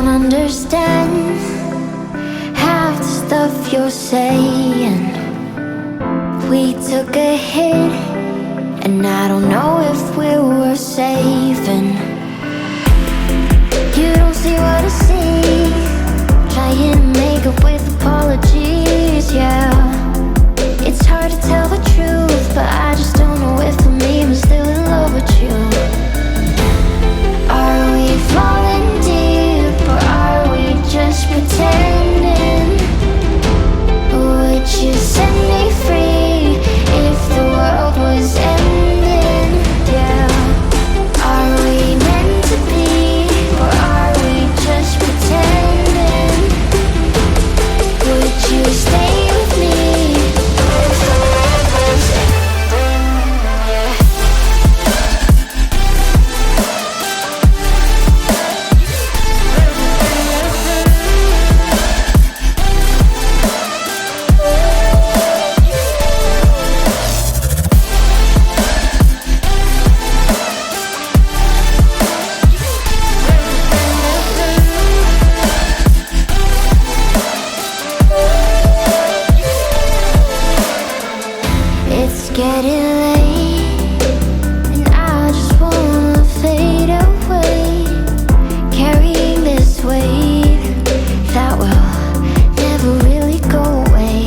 don't understand half the stuff you're saying. We took a hit, and I don't know if we were saving. You don't see what I see, trying to make up with apologies, yeah. It's hard to tell the truth, but I just don't know if I'm even still in love with you. Are we falling deep, or are we just pretending? Would you set me free if the world was ending? Yeah. Are we meant to be, or are we just pretending? Would you stay with me if the world was ending? Yeah. It's getting late, and I just wanna fade away, carrying this weight that will never really go away.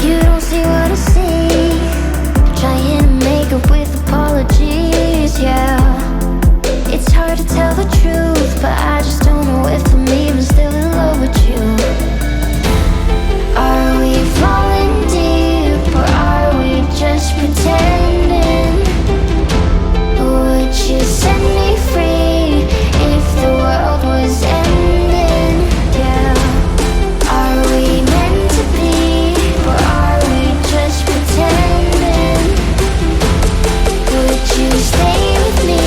You don't see what I see, trying to make up with apologies, yeah. It's hard to tell the truth, but I just don't know if I'm even still in love with you. Are we falling deep, or are we just pretending? Would you set me free if the world was ending? Yeah. Are we meant to be, or are we just pretending? Would you stay with me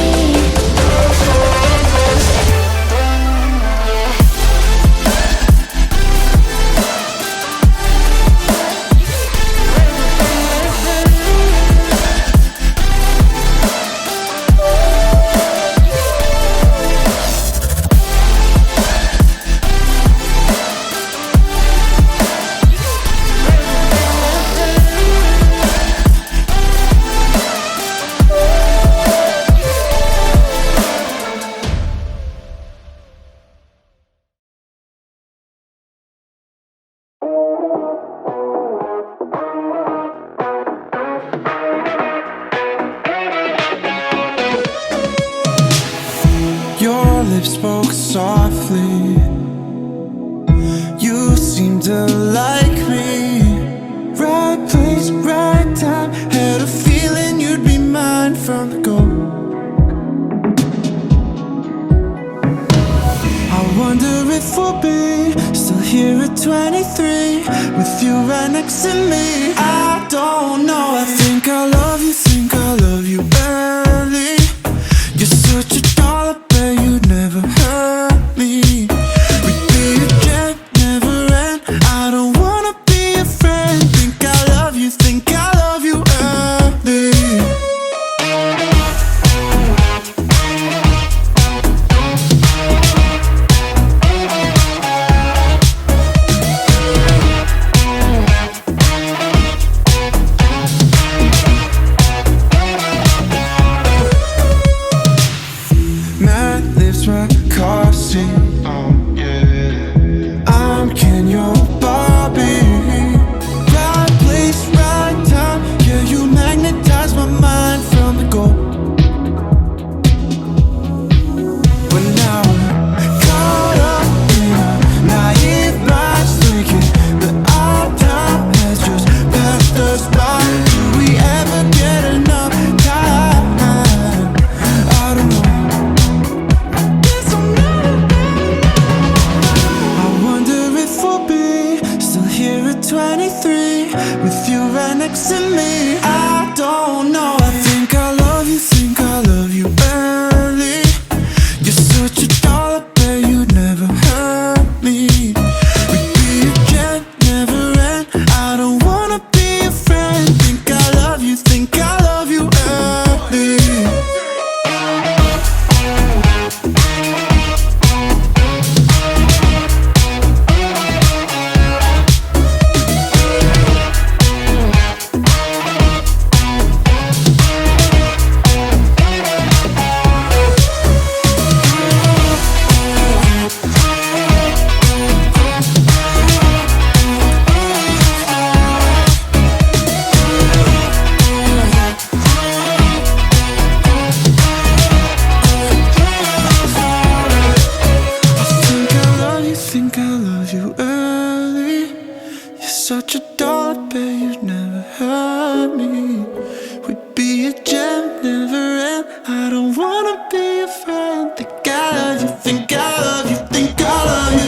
if the world was ending? Yeah. Your lips spoke softly. You seemed to like me. Right place, right time. Had a feeling you'd be mine from the go. I wonder if we'll be still here at 23, with you right next to me. I don't know. I think I love you, think I love you early. You're such a doll, I bet you'd never hurt me. We'd be a jet, never end. I don't wanna be a friend. Think I love you, think I love you early. Mad lips, my car seat. I'm Ken, your Barbie. Right place, right time. Yeah, you magnetize my mind from the go. But now I'm caught up in a naive minds, thinking that our time has just passed us by. Do we ever get enough time? I don't know. This wanna be your friend. Think I love you, think I love you, think I love you.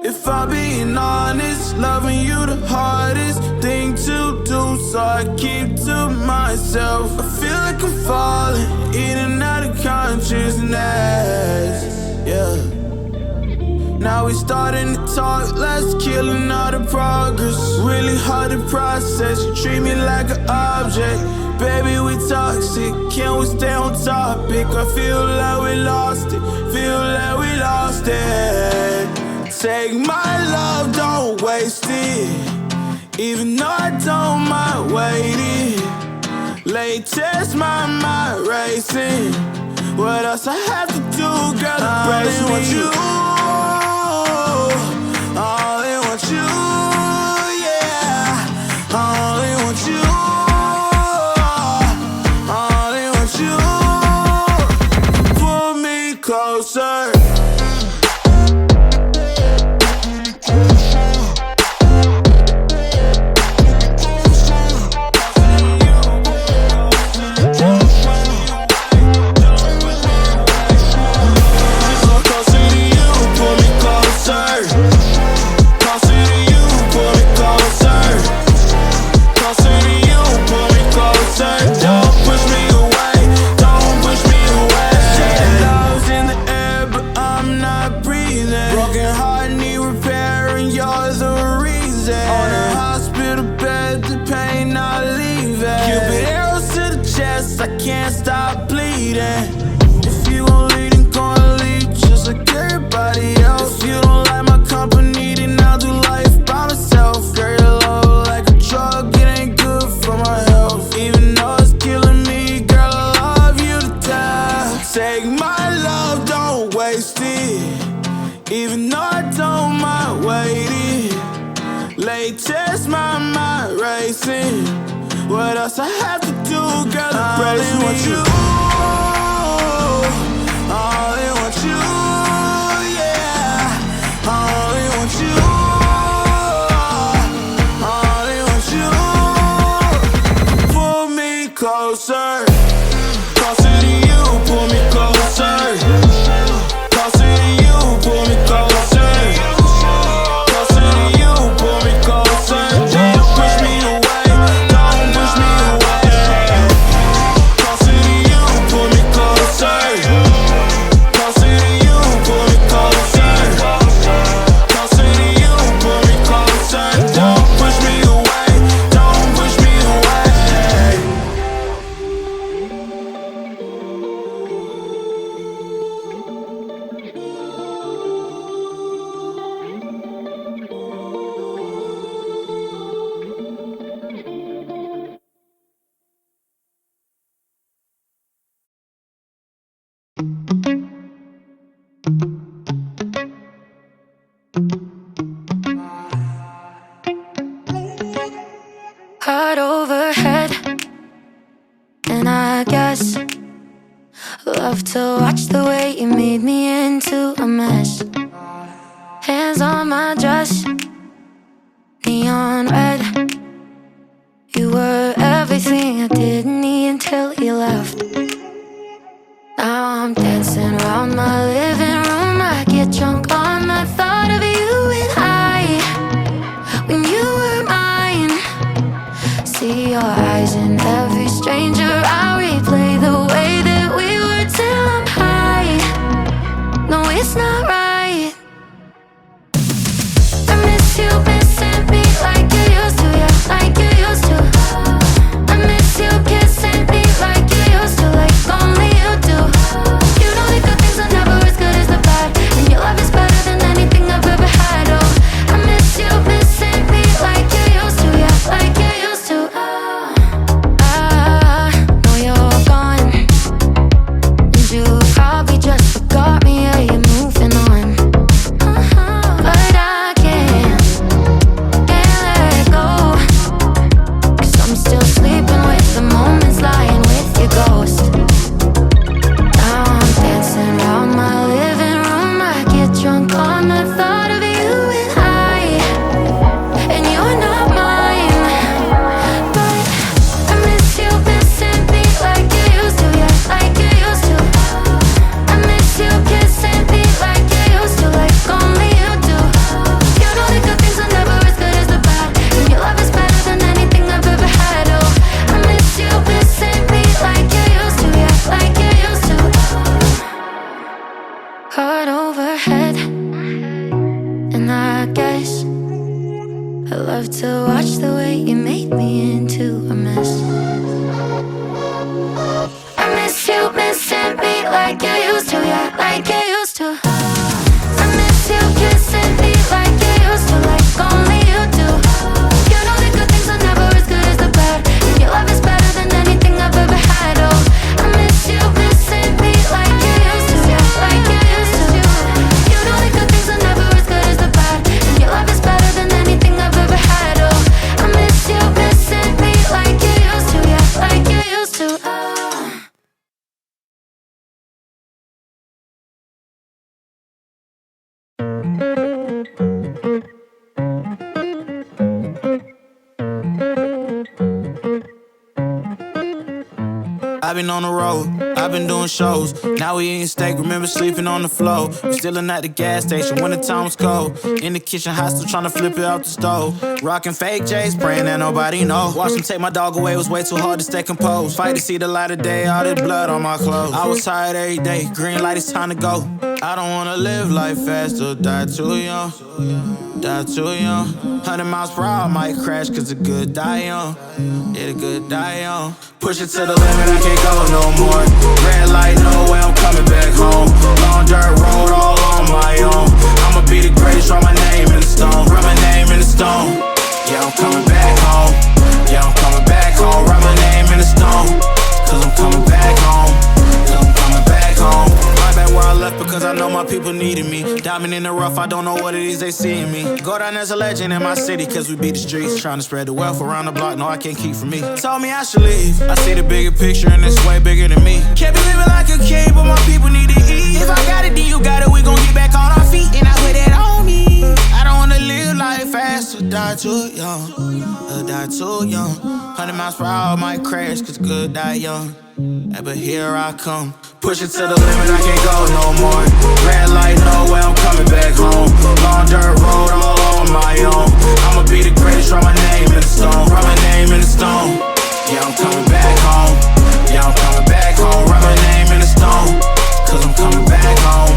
If I'm being honest, loving you the hardest thing to do, so I keep to myself. I feel like I'm falling in and out of consciousness, yeah. Now we starting to talk, let's killing all the progress. Really hard to process, you treat me like an object. Baby, we toxic, can we stay on topic? I feel like we lost it, feel like we lost it. Take my love, don't waste it, even though I don't mind waiting. Latest, my mind racing. What else I have to do, girl, to brace me? I only want you, yeah. I only want you, I only want you. Pull me closer. I can't stop bleeding. If you gon' lead, then gon' lead just like everybody else. If you don't like my company, then I'll do life by myself. Girl, your love like a drug, it ain't good for my health. Even though it's killing me, girl, I love you to death. Take my love, don't waste it, even though I don't mind waiting. Latest, my mind racing. What else I have to do, girl, to brace me? I only want you, yeah. I only want you, I only want you. Pull me closer, closer to you. Pull me closer, closer to you. Pull me closer, closer to you. Pull me closer. Don't push me away. Heart overhead, and I guess love to watch the way you made me into a mess. Hands on my dress, neon red. You were everything I didn't need until you left. Now I'm dancing around my living room. I get drunk on the thought of you and I, when you were mine. See your eyes in every stranger. I replay the way that we were till I'm high. No, it's not right. thought of you and you're not mine. But I miss you missing me like you used to, yeah, like you used to. I miss you kissing me like you used to, like only you do. You know the good things are never as good as the bad, and your love is better than anything I've ever had. Oh, I miss you missing me like you used to, yeah, like you used to. Heart overhead, and I guess I love to watch the way you made me into a mess. I miss you missing me like you used to, yeah, like you used to. I miss you kissing me like you used to, like only you do. You know the good things are never as good as the bad, and your love is better than anything I've ever had. Oh, I miss you missing me like you used to, yeah, like you used to. You know the good things are never as good as the bad, and your love is better than anything I've ever had. Oh, I miss you missing me like you used to, yeah, like you used to. I've been on the road, I've been doing shows. Now we eating steak, remember sleeping on the floor. We stillin' at the gas station when the time was cold. In the kitchen, hot, still tryna flip it out the stove. Rockin' fake J's, praying that nobody know. Watch them take my dog away, it was way too hard to stay composed. Fight to see the light of day, all this blood on my clothes. I was tired every day, green light, it's time to go. I don't wanna live life fast or die too young. Die too young. 100 miles per hour, I might crash, cause the good die young. Yeah, the good die young. Push it to the limit, I can't go no more. Red light, no way, I'm coming back home. Long dirt road, all on my own. I'ma be the greatest, write my name in the stone. Write my name in the stone. Yeah, I'm coming back home. Yeah, I'm coming back home. Write my name in the stone. Cause I'm coming back home. Cause I'm coming back home. Right back where I left because I know my people needed me. Diamond in the rough, I don't know what it is they see in me. Go down as a legend in my city cause we beat the streets. Trying to spread the wealth around the block, no I can't keep from me. Told me I should leave, I see the bigger picture and it's way bigger than me. Can't be living like a king, but my people need to eat. If I got it, then you got it, we gon' get back on our feet. And I put that on me. I don't wanna live life fast or die too young. Or die too young. 100 miles per hour, might crash cause good die young. Yeah, but here I come. Push it to the limit, I can't go no more. Red light, no way, I'm coming back home. Long dirt road, all on my own. I'ma be the greatest, write my name in the stone. Write my name in the stone. Yeah, I'm coming back home. Yeah, I'm coming back home. Write my name in the stone. Cause I'm coming back home.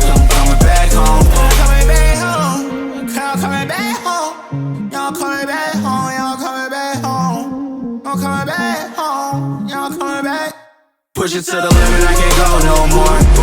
Cause I'm coming back home. I'm coming back home. I'm coming back home. Y'all coming back home. Y'all coming back home. I'm coming back home. Y'all coming back. Push it to the limit, I can't go no more.